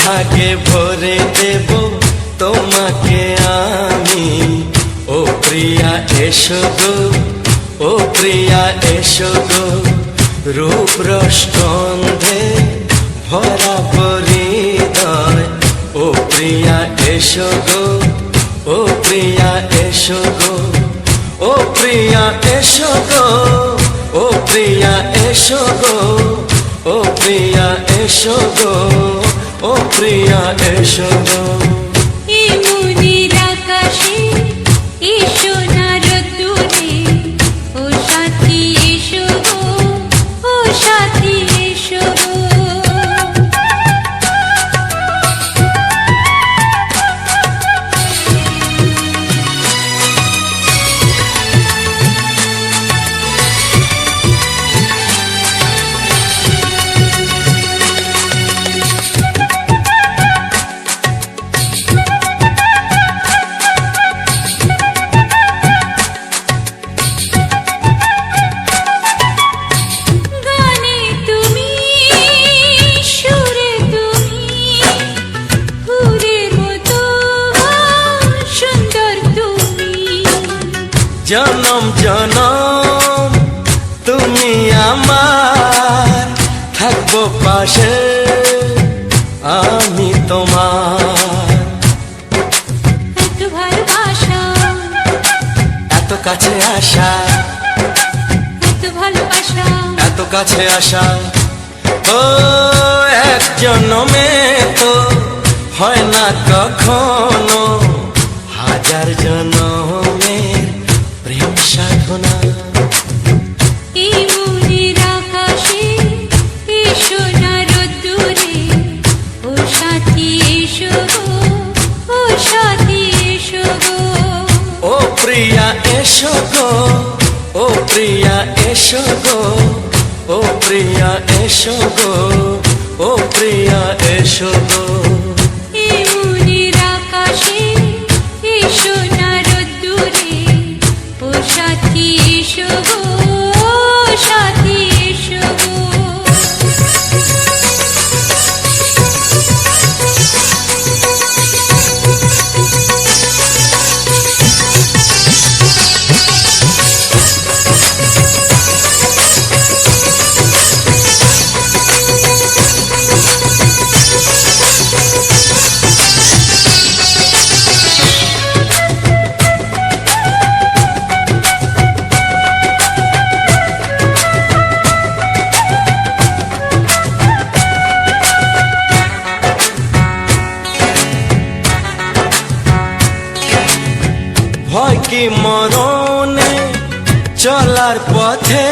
সোহাগে ভরে দেব তোমাকে আমি। ও প্রিয়া এসো গো, ও প্রিয়া এসো গো, রূপ রসগন্ধে ভরা হৃদয়। ও প্রিয়া এসো গো, ও প্রিয়া এসো গো, ও প্রিয়া এসো গো, ও প্রিয়া এসো গো, ও প্রিয়া এসো গো, ও প্রিয়া এসো গো। এই মনের আকাশে এসো না রোদ্দুরে, ও সাথী এসো গো, ও সাথী এসো গো। জনম জনম তুমি আমার, থাকবো পাশে আমি তোমার। এত ভালোবাসা, এত কাছে আসা, এত ভালোবাসা, এত কাছে আসা। ও এক জন্মে তো হয় না কখনো, হাজার জন্মের প্রেম সাধনা। এই মনের আকাশে এসো না রোদ্দুরে, ও সাথী এসো গো, ও সাথী এসো গো। ও প্রিয়া এসো গো, ও প্রিয়া এসো গো, ও প্রিয়া এসো গো, ও প্রিয়া এসো গো। এই মনের আকাশে এসো না রোদ্দুরে, ও সাথী এসো গো, ও সাথী এসো গো। ভয় কি মরণে চলার পথে,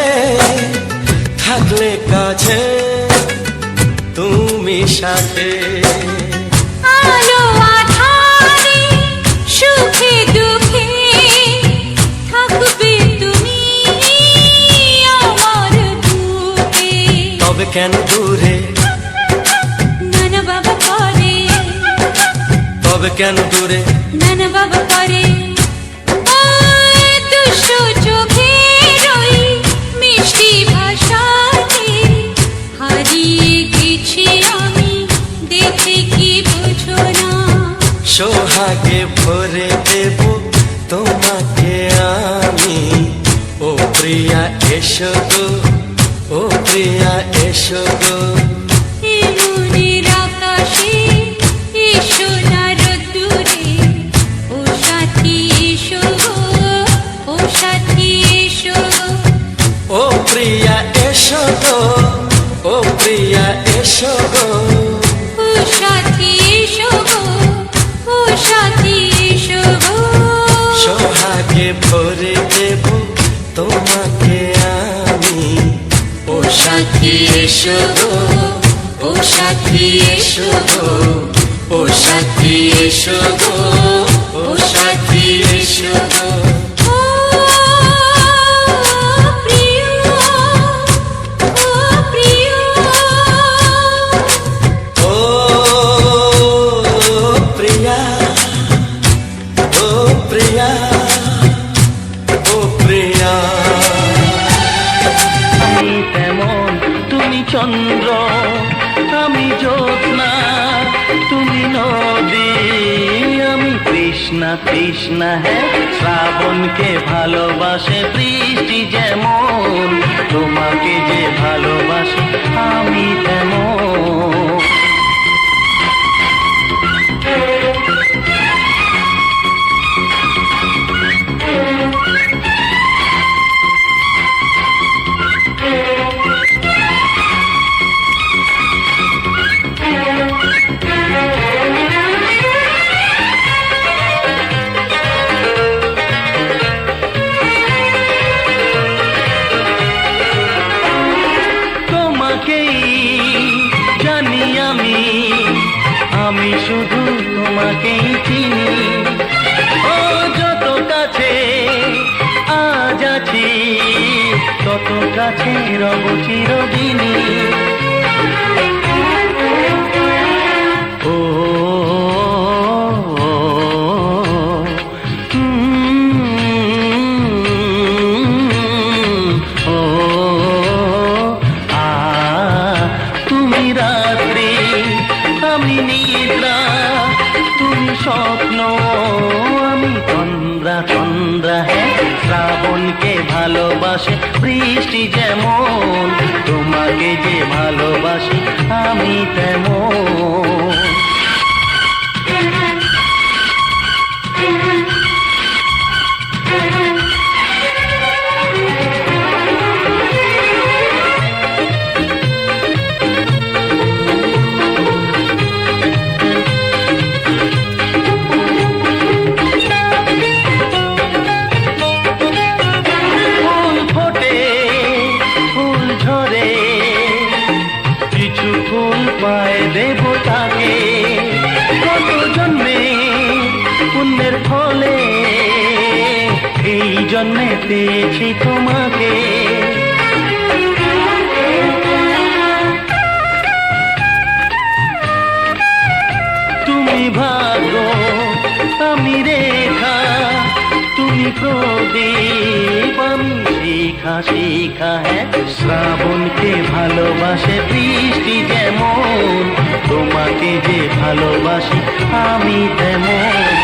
থাকলে কাছে তুমি সাথে। আলো আঁধারে সুখে দুঃখে থাকবে তুমি আমার বুকে। তবে কেন দূরে, নানা বাবা করে, তবে কেন দূরে, নানা বাবা করে। ওই দুষ্ট চোখের ওই মিষ্টি ভাষাতে হারিয়ে গেছি আমি, দেখে কি বোঝো না। সোহাগে ভরে দেব তোমাকে আমি। ও প্রিয়া এসো গো, ও প্রিয়া এসো গো। এই মনের আকাশে এসো না রোদ্দুরে, ও সাথী এসো গো, ও সাথী এসো গো। ও প্রিয়া এসো গো, ও প্রিয়া এসো গো, ও সাথী এসো গো, ও সাথী এসো গো। সোহাগে ভরে দেব তোমাকে আমি। ও সাথী এসো গো, ও সাথী এসো গো, ও সাথী এসো গো, ও সাথী এসো গো। ও প্রিয়, ও প্রিয়, ও প্রিয়া, ও প্রিয়া, ও প্রিয়া। আমি তেমন তুমি চন্দ্র, আমি জ্যোৎস্না, তুমি নদী আমি তৃষ্ণা তৃষ্ণা হ্যাঁ শ্রাবণকে ভালোবাসে বৃষ্টি যেমন তোমাকে যে ভালোবাসি আমি তেমন জানি আমি শুধু তোমাকেই চিনি ও যত কাছে আজ আছি তত কাছে রব চিরদিনই ও আমি নিদ্রা তুমি স্বপ্ন আমি তন্দ্রা তন্দ্রা হ্যাঁ শ্রাবণকে ভালোবাসে বৃষ্টি যেমন তোমাকে যে ভালোবাসি আমি তেমন পায় দেব তাকে কত জন্মে পুণ্যের ফলে এই জন্মে পেয়েছি তোমাকে তুমি ভাগ্য আমি রেখা তুমি প্রদীপ আমি শিখা শিখা হ্যাঁ শ্রাবণকে ভালোবাসে বৃষ্টি যেমন তোমাকে যে ভালোবাসি আমি তেমন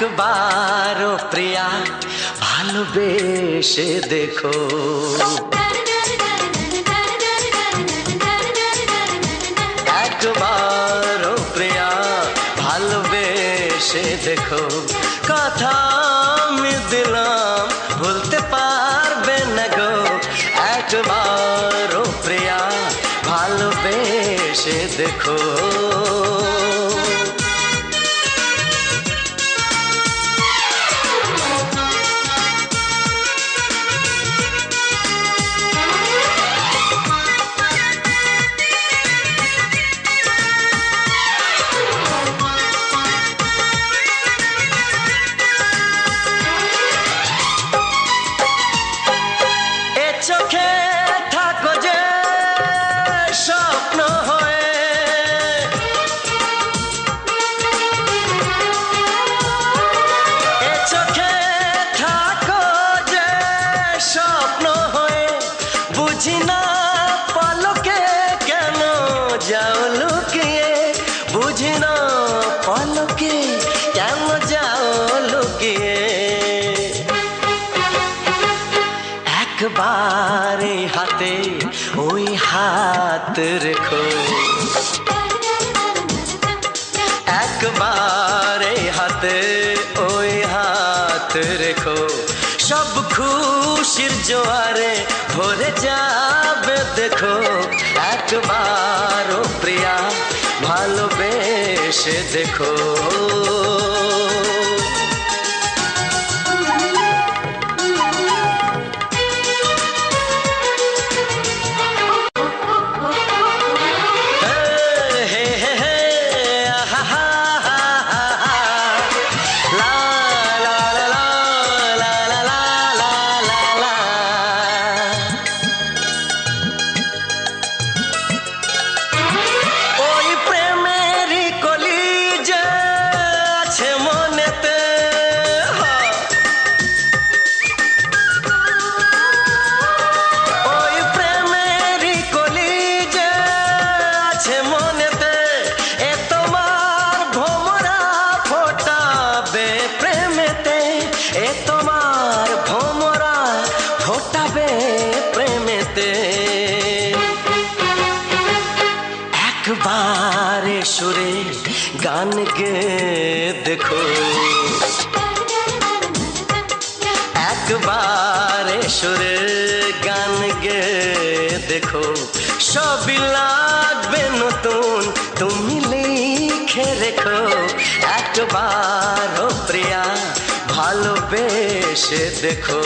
একবারও প্রিয়া ভালোবেসে দেখো একবারও প্রিয়া ভালোবেসে দেখো কথা আমি দিলাম ভুলতে পারবে না গো একবারও প্রিয়া ভালোবেসে দেখো চোখে থাকো যে স্বপ্ন হয়ে এ চোখে থাকো যে স্বপ্ন হয়ে বুঝি না পলকে কেন যাও লুকিয়ে বুঝি না পলকে কেন যাও লুকিয়ে একবারে হাতে ওই হাত রেখো একবারে হাতে ওই হাত রেখো সব খুশির জোয়ারে ভরে যাবে দেখো একবারও প্রিয়া ভালোবেসে দেখো একবারে সুরে গান গে দেখো, একবারে সুরে গান গে দেখো, সবই লাগবে নতুন, তুমি লিখে রেখো। একবার ও প্রিয়া ভালোবেসে দেখো।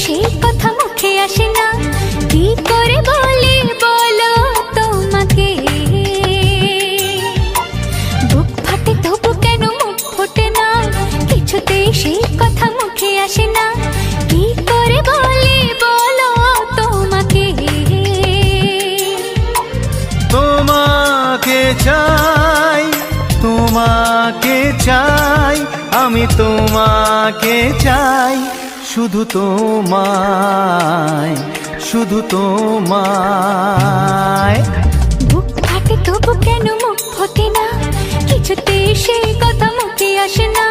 সেই কথা মুখে আসে না, কি করে বলি বলো তোমাকে। বুক ফাটে তবু কেন মুখ ফোটে না, কিছুতেই সেই কথা মুখে আসে না, কি করে বলি বলো তোমাকে। তোমাকে চাই, তোমাকে চাই, আমি তোমাকে চাই, শুধু তোমায়, শুধু তোমায়। বুক ফাটে তবু কেন মুখ ফোটে না, কিছুতেই সেই কথা মুখে আসে না,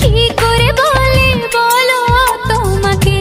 কি করে বলি বলো তোমাকে।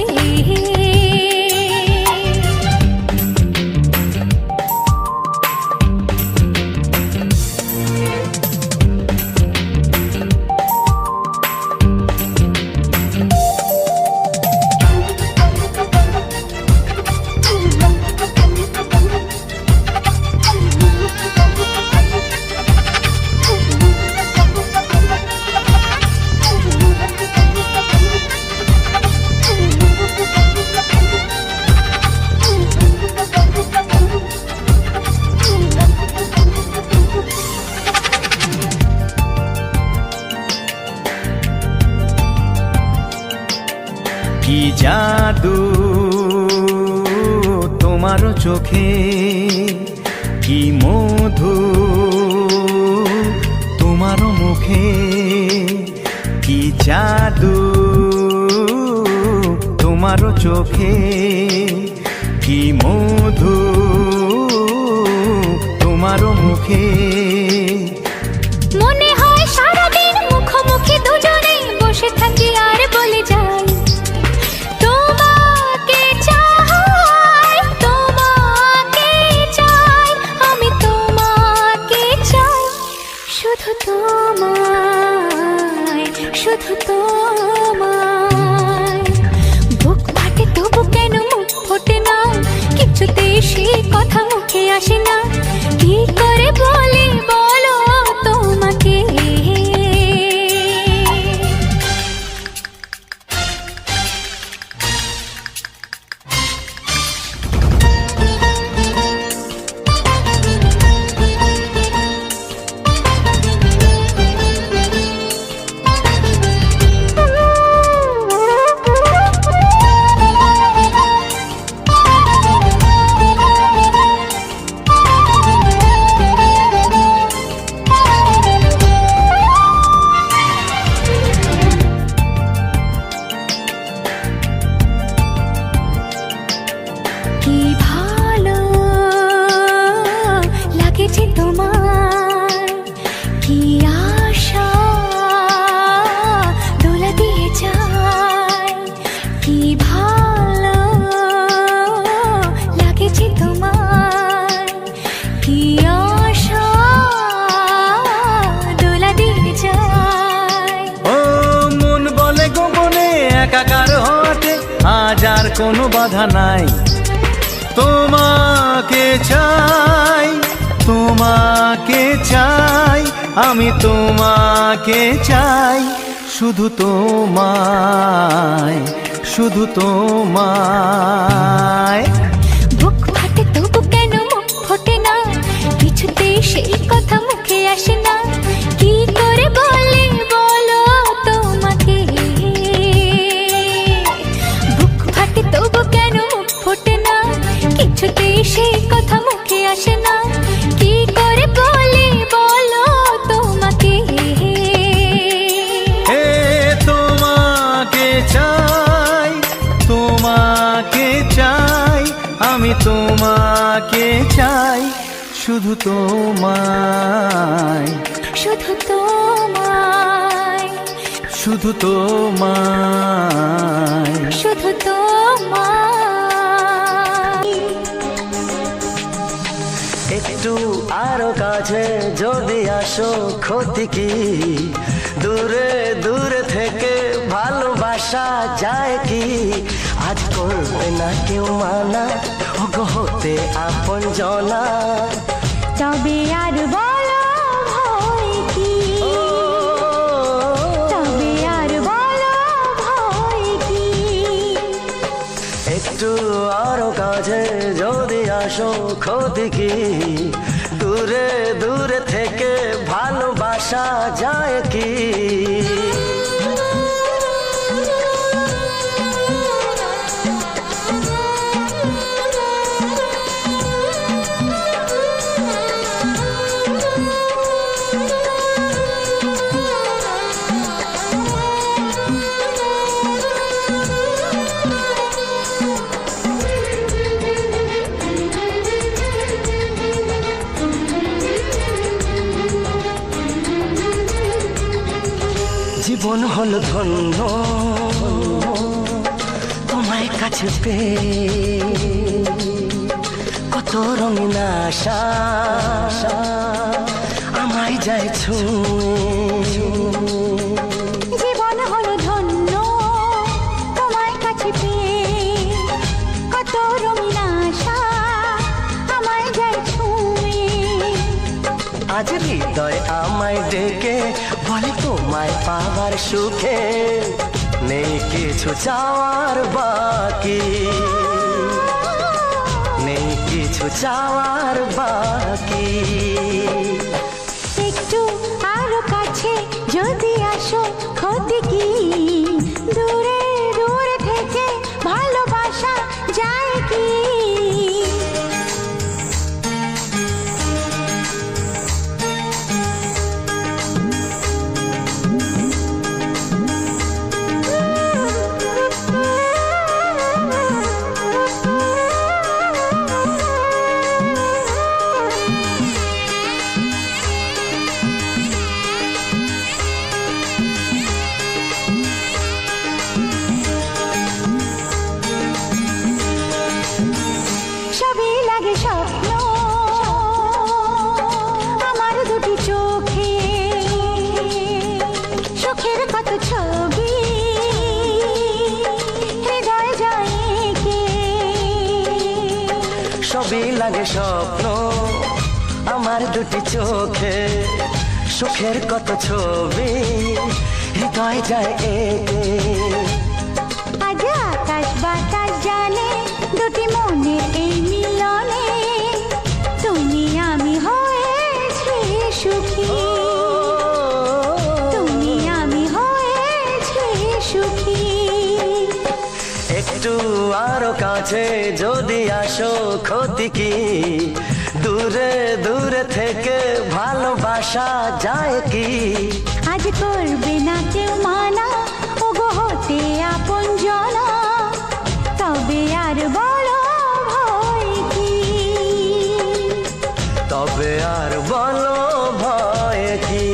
কি জাদু তোমার চোখে, কি মধু তোমার মুখে, কি জাদু তোমার চোখে, কি মধু তোমার মুখে। মনে হয় সারাদিন মুখোমুখি দুজনে বসে থাকি আর বলে যাই, তোমাকে চাই, তোমাকে চাই, আমি তোমাকে চাই, শুধু তোমায়, শুধু তোমায়। বুক ফাটে তবু কেন মুখ ফোটে না, কিছুতেই সেই কথা মুখে আসে না, কি করে বলি বলো তোমাকে। কি ভালো লাগেছে তোমার, কি আশা দোলা দিয়ে যায়, কি ভালো লাগেছে তোমার, কি আশা দোলা দিয়ে যায়। ও মন বলে গোপনে একাকার হতে আজ আর কোনো বাধা নাই, তোমাকে চাই, তোমাকে চাই, আমি তোমাকে চাই, শুধু তোমায়, শুধু তোমায়। বুক ফাটে তবু কেন মুখ ফোটে না, কিছুতেই সেই কথা মুখে আসে না, কি করে বলি বলো তোমাকে। বুক ফাটে তবু কেন মুখ ফোটে না, কিছুতেই সেই কথা মুখে আসে না, কি করে বলি চাই শুধু তোমায়, শুধু তোমায়, শুধু তোমায়, শুধু তোমায়। একটু আরো কাছে যদি আসো ক্ষতি কি, দূরে দূরে থেকে ভালোবাসা যায় কি, আজ করবে না কেউ মানা ওগো হতে আপন জনা। তবে আর বলো ভয় কি, তবে আর বলো ভয় কি। একটু আরো কাছে যদি আসো ক্ষতি কি, দূরে দূরে থেকে ভালোবাসা যায় কি। জীবন হলো ধন্য তোমায় কাছে পেয়ে, কত রঙিন আশা আমায় যায় ছুঁয়ে। জীবন হলো ধন্য তোমার কাছে পেয়ে, কত রঙিন আশা আমায় যায় ছুঁয়ে। আজ হৃদয় আমায় ডেকে বলে তোমায় পাওয়ার সুখে নেই কিছু চাওয়ার বাকি, নেই কিছু চাওয়ার বাকি। একটু আরো কাছে যদি আসো ক্ষতি কি, দূরে দূরে থেকে ভালোবাসা যায় কি। সবই লাগে স্বপ্ন আমার দুটি চোখে, সুখের কত ছবি হৃদয় যায় কে। সবই লাগে স্বপ্ন আমার দুটি চোখে, সুখের কত ছবি হৃদয় যায় একে। আজ আকাশ বাতাস জানে দুটি মনের এই মিলনে, তুমি আমি হয়েছি সুখী, তুমি আমি হয়েছি সুখী। একটু আরো কাছে যদি আসো ক্ষতি কি, দূরে দূরে থেকে ভালোবাসা যায় কি। আজ করবে না কেউ মানা ওগো হতে আপন জনা, তবে আর বলো ভয় কি, তবে আর বলো ভয় কি,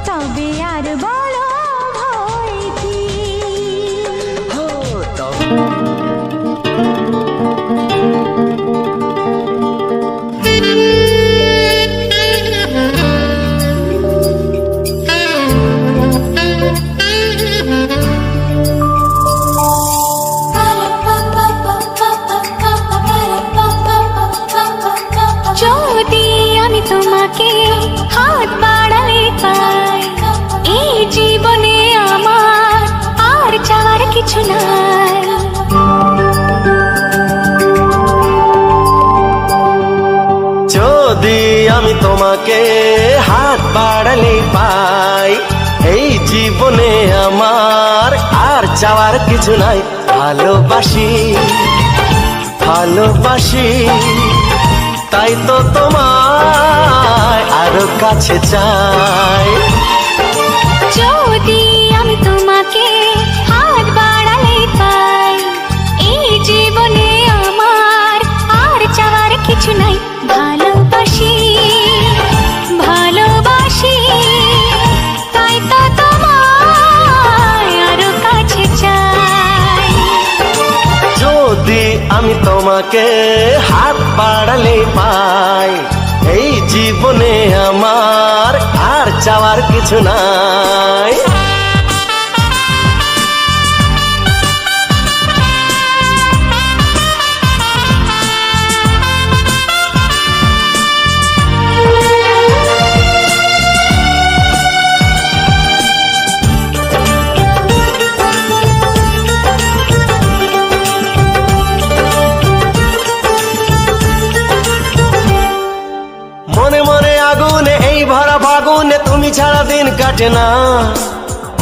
তবে আর বলো ভয় কি। হো তবে। যদি আমি তোমাকে হাত বাড়ালে পাই, এই জীবনে আমার আর চাওয়ার কিছু নাই। যদি আমি তোমাকে হাত বাড়ালে পাই, এই জীবনে আমার আর চাওয়ার কিছু নাই। ভালোবাসি ভালোবাসি তাই তো তোমায় আরো কাছে চাই। যদি আমি তোমাকে হাত বাড়ালে পাই, এই জীবনে আমার আর কিছু নাই, ভালোবাসি ভালোবাসি, তাই তো তোমায় আরো কাছে চাই। যদি আমি তোমাকে হাত বাড়ালে পাই, এই জীবনে আমার আর চাওয়ার কিছু নাই। মনে মনে আগুনে এই ভরা ফাগুনে তুমি ছাড়া দিন কাটে না,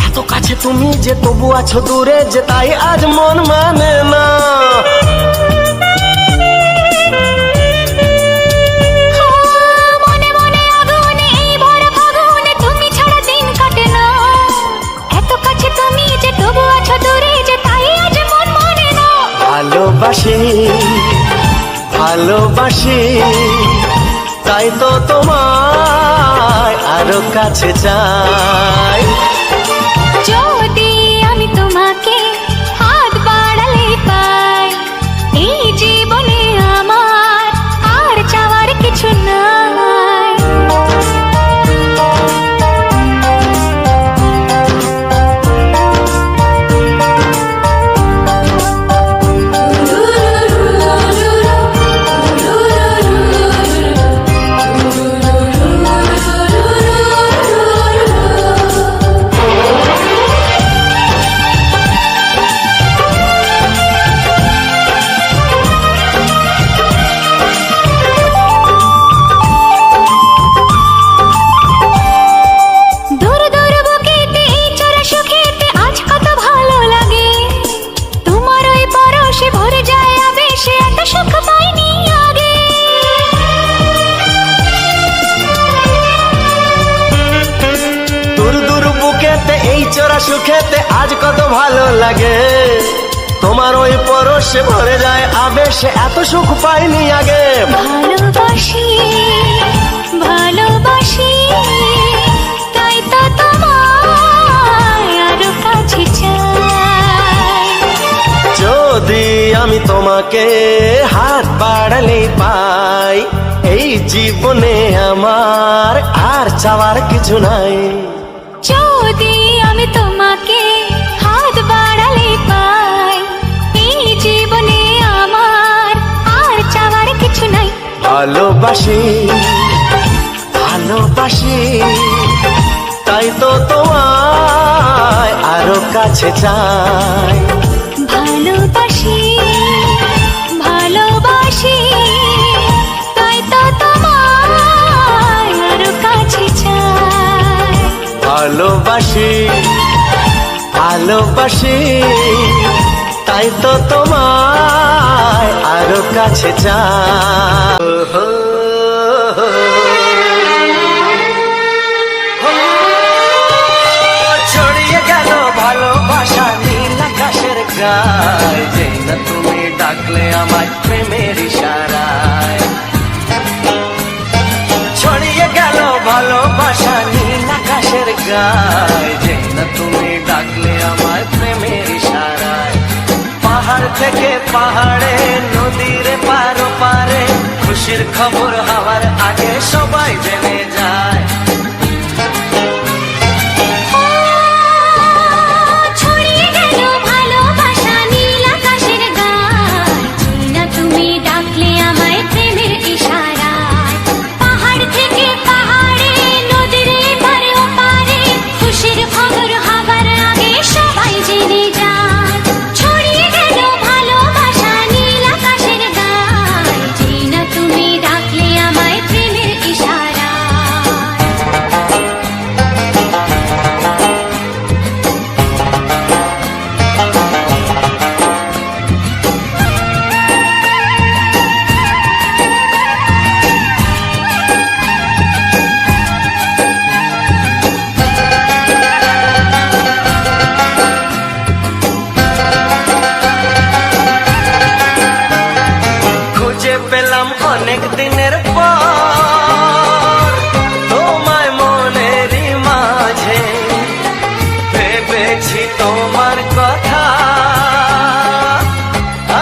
এত কাছে তুমি যে তবু আছো দূরে যে তাই আজ মন মানে না। মনে মনে আগুনে এই ভরা ফাগুনে তুমি ছাড়া দিন কাটে না, এত কাছে তুমি যে তবু আছো দূরে যে তাই আজ মন মানে না। ভালোবাসি ভালোবাসি, তাই তো তোমায় আরো কাছে চাই। যদি আমি তোমাকে হাত বাড়ালে পাই, এই জীবনে আমার আর চাওয়ার কিছু নাই। চোরা সুখেতে আজ কত ভালো লাগে, তোমার ওই পরশে ভরে যায় আবেশে এত সুখ পাইনি আগে। ভালোবাসি ভালোবাসি, তাই তো তোমায় আরো কাছে চাই। যদি আমি তোমাকে হাত বাড়ালে পাই, এই জীবনে আমার আর চাওয়ার কিছু নাই। যদি আমি তোমাকে হাত বাড়ালে পাই, এই জীবনে আমার আর চাওয়ার কিছু নাই। ভালোবাসি ভালোবাসি, তাই তো তোমায় আরো কাছে চাই। ভালোবাসি ভালোবাসি, তাই তো তোমায় আরো কাছে চাই। ভালোবাসি ভালোবাসি, তাই তো তোমায় আরো কাছে চাই। ছড়িয়ে গেল ভালোবাসা নীল আকাশের গায়, যে না তুমি ডাকলে আমায় প্রেমের ইশারায়। ছড়িয়ে গেল ভালোবাসা নীল আকাশের গায়, যে না তুমি ডাকলে আমায় প্রেমের ইশারায়। পাহাড় থেকে পাহাড়ে নদীর পারো পারে, খুশির খবর হওয়ার আগে সবাই জেনে যায়। ছড়িয়ে গেল ভালোবাসা নীল আকাশের গায়, না তুমি ডাকলে আমায় প্রেমের ইশারায়। পাহাড় থেকে পাহাড়ে নদীর এপারে ওপারে, খুশির খবর হবার আগে সবাই জেনে যায়। ছড়িয়ে গেল ভালোবাসা নীল আকাশের গায়, না তুমি ডাকলে আমায় প্রেমের ইশারায়। অনেক দিনের পর তোমায় মনেরই মাঝে ভেবেছি তোমার কথা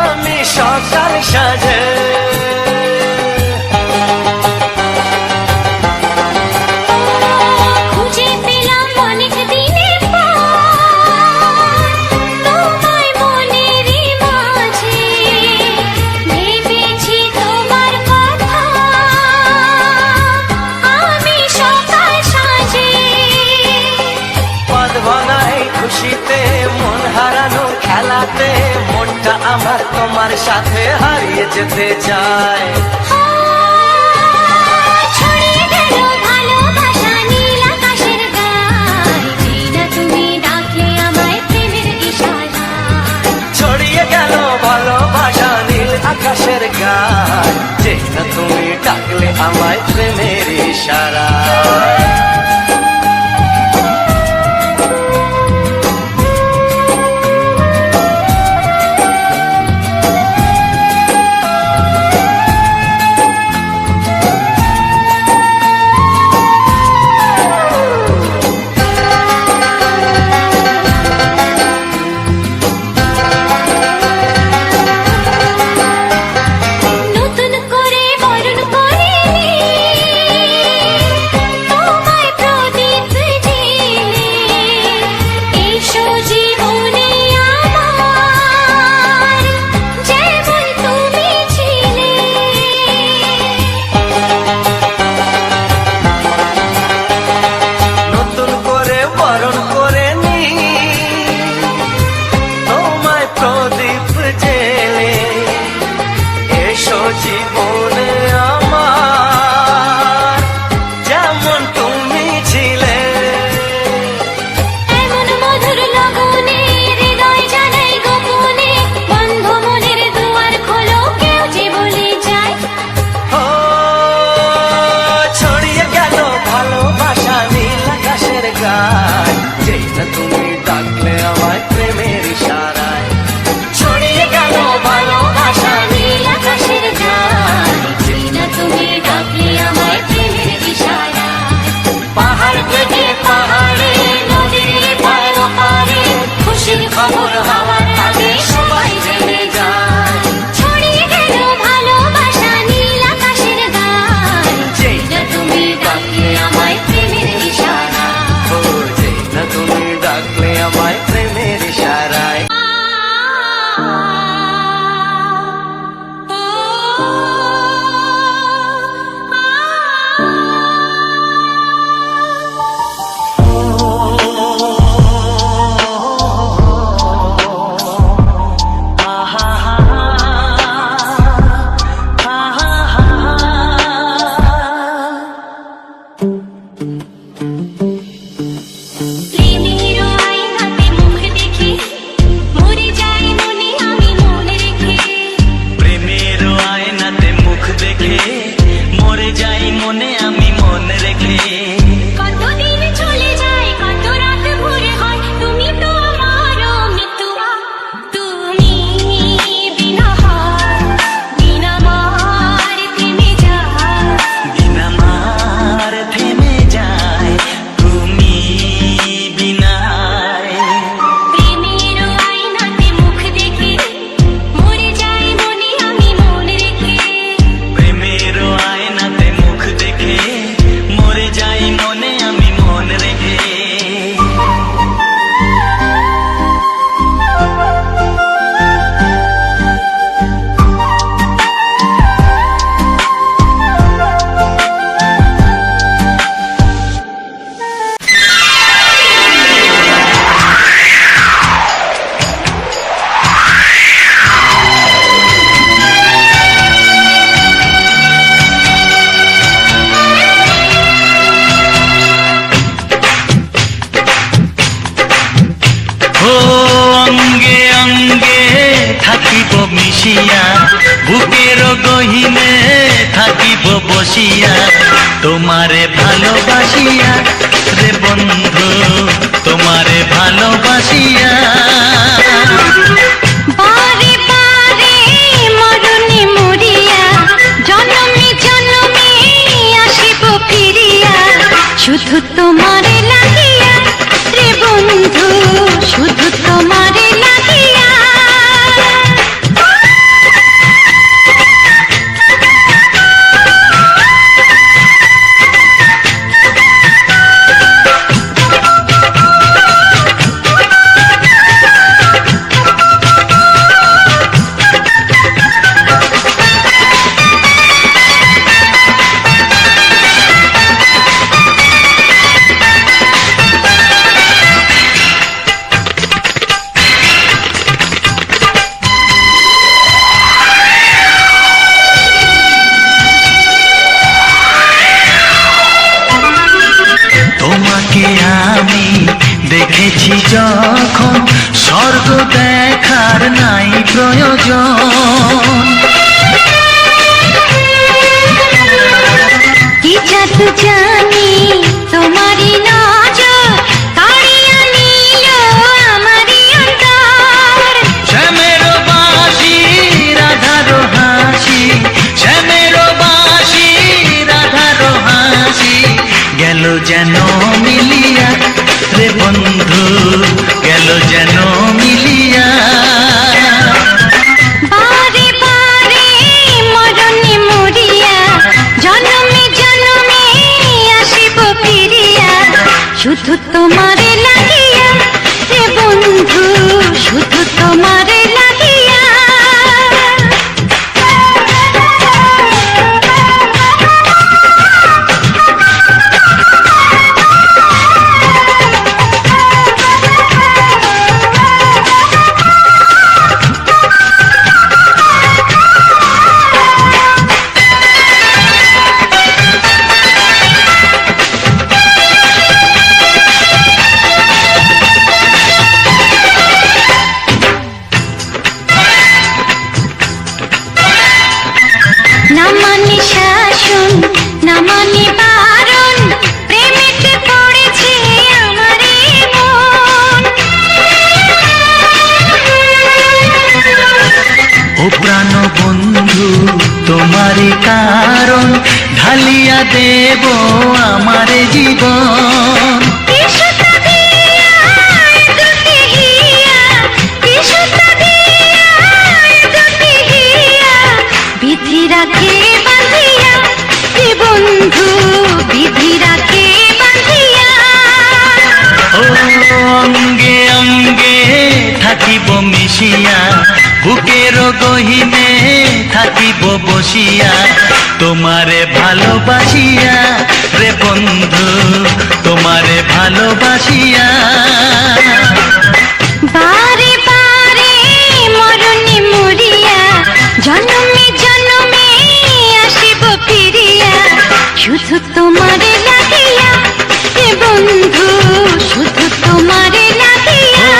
আমি সকাল সাজে খুঁজে পেলাম অনেক দিনের পর তোমায় মনেরই মাঝে ভেবেছি তোমার কথা আমি সকাল সাজে পদ ভাঙাই খুশিতে মন হারানো খেলাতে মনটা আমার তোমার সাথে হারিয়ে যেতে চায় ছড়িয়ে গেল ভালোবাসা নীল আকাশের গায়ে যেই না তুমি ডাকলে আমায় প্রেমের ইশারায় ছড়িয়ে গেল ভালোবাসা নীল আকাশের গায় যে না তুমি ডাকলে আমায় প্রেমের ইশারা নতুন করে বরণ করিনি তোমায় প্রদীপ জেলে এসো জীবনে আমার যেমন তুমি ছিলে নতুন করে বরণ করে নি তোমায় প্রদীপ জেলে এসো জীবনে আমার যেমন তুমি ছিলে এমন মধুর লগনে হৃদয় জানাই গোপনে বন্ধ মনের দুয়ার খোলো কেউ যে বলে যায় ও ছড়িয়ে গেল ভালোবাসা নীল আকাশের গায় যেই না তুমি ডাকলে আমায় প্রেমের ইশারায় ছড়িয়ে গেল ভালোবাসা নীল আকাশের গায় যেই না তুমি ডাকলে আমায় প্রেমের ইশারায় পাহাড় থেকে পাহাড়ে নদীর পার পারে খুশির খবর হওয়ার আগে সবাই জেনে যায় ছড়িয়ে গেল ভালোবাসা নীল আকাশের গায়ে যেই না তুমি ডাকলে আমায় প্রেমের ইশারায় ও যেই না তুমি ডাকলে আমায় প্রেমের ইশারায় প্রেমের আয়নাতে মুখ দেখে মরে যাই মনে আমি মনে রেখে প্রেমের আয়নাতে মুখ দেখে মরে যাই মনে আমি মন রেখে কতদিন চলে যায় কত রাত ভোরে হয় তুমি তো আমারও মৃত্যুয়া তুমি বিনা হার বিনা মার থেমে যায় দিন আমার থেমে যায় তুমি বিনায় প্রেমের আয়নাতে মুখ দেখে মরে যাই মনে আমি মনে রেখে প্রেমের আয়নাতে মুখ দেখে মরে যাই মনে আমি মন রেখে ও অঙ্গে অঙ্গে থাকিব মিশিয়া বুকের গহিনে থাকিব বসিয়া তোমারে ভালোবাসিয়া রে বন্ধু তোমারে ভালোবাসিয়া বারে বারে মরণে মরিয়া জন্ম যখন স্বর্গ দেখার নাই প্রয়োজন। কি জাদু জানি তোমারই নজর কাড়িয়া নিল আমারই অন্তর। শ্যামের বাঁশি রাধার হাসি, শ্যামের বাঁশি রাধার হাসি, গেল যেন মিলিয়া রে বন্ধু, গেল যেন মিলিয়া। বারে বারে মরণে মরিয়া জনমে জনমে আসিব ফিরিয়া, শুধু তোমারে লাগিয়া রে বন্ধু, শুধু তোমারে লাগিয়া। না মানে শাসন, না মানে বারণ, প্রেমেতে পড়েছে আমারে মন। ও প্রাণ বন্ধু তোমারই কারণ, ঢালিয়া দেব আমার জীবন। বিশুদ্ধ দিয়া দুটি হিয়া, বিশুদ্ধ দিয়া দুটি হিয়া, বিধি রাখে বাঁধিয়া হে বন্ধু, বিধি রাখে বাঁধিয়া। ও অঙ্গে অঙ্গে থাকিব মিশিয়া, বুকের গহিনে থাকিব বসিয়া, তোমারে ভালোবাসিয়া রে বন্ধু, তোমারে ভালোবাসিয়া। বারে বারে মরণে মরিয়া জনমে জনমে আসিব ফিরিয়া, শুধু তোমারে লাগিয়া হে বন্ধু, শুধু তোমারে লাগিয়া।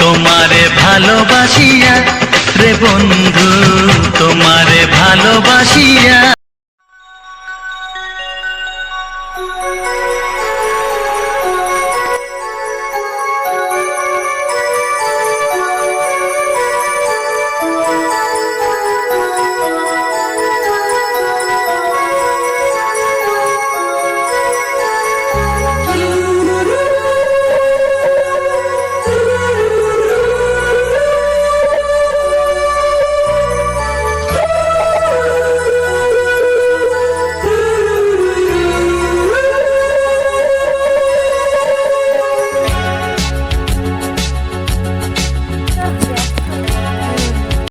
তোমারে ভালোবাসিয়া রে বন্ধু, তোমারে ভালোবাসিয়া।